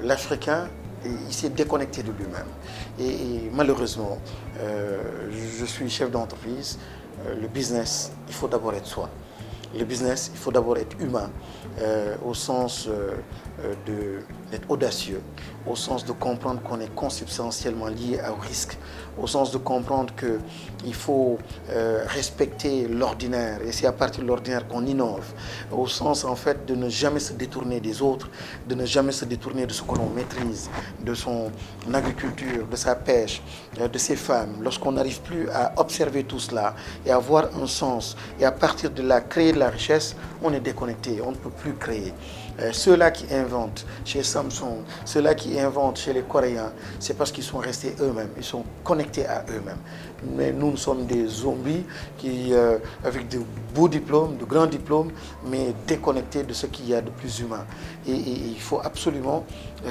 l'Africain, il s'est déconnecté de lui-même. Et malheureusement, je suis chef d'entreprise. Le business, il faut d'abord être soi. Le business, il faut d'abord être humain, au sens d'être audacieux, au sens de comprendre qu'on est consubstantiellement lié au risque, au sens de comprendre qu'il faut respecter l'ordinaire, et c'est à partir de l'ordinaire qu'on innove, au sens en fait de ne jamais se détourner des autres, de ne jamais se détourner de ce que l'on maîtrise, de son agriculture, de sa pêche, de ses femmes. Lorsqu'on n'arrive plus à observer tout cela et à avoir un sens, et à partir de là créer de la richesse, on est déconnecté, on ne peut plus créer. Ceux-là qui inventent chez Samsung, ceux-là qui inventent chez les Coréens, c'est parce qu'ils sont restés eux-mêmes, ils sont connectés à eux-mêmes. Mais nous sommes des zombies qui, avec de beaux diplômes, de grands diplômes, mais déconnectés de ce qu'il y a de plus humain. Et il faut absolument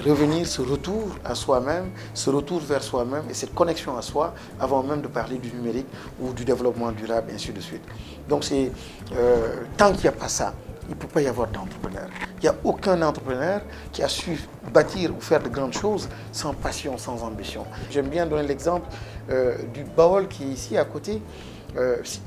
revenir, ce retour à soi-même, ce retour vers soi-même et cette connexion à soi avant même de parler du numérique ou du développement durable, et ainsi de suite. Donc tant qu'il n'y a pas ça, il ne peut pas y avoir d'entrepreneur. Il n'y a aucun entrepreneur qui a su bâtir ou faire de grandes choses sans passion, sans ambition. J'aime bien donner l'exemple du Baol qui est ici à côté.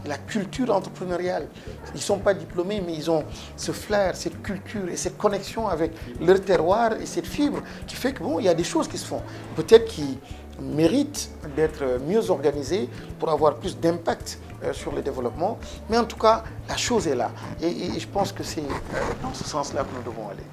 La culture entrepreneuriale. Ils ne sont pas diplômés, mais ils ont ce flair, cette culture et cette connexion avec leur terroir et cette fibre qui fait que bon, il y a des choses qui se font. Peut-être qu'ils méritent d'être mieux organisés pour avoir plus d'impact sur le développement. Mais en tout cas, la chose est là. Et je pense que c'est dans ce sens-là que nous devons aller.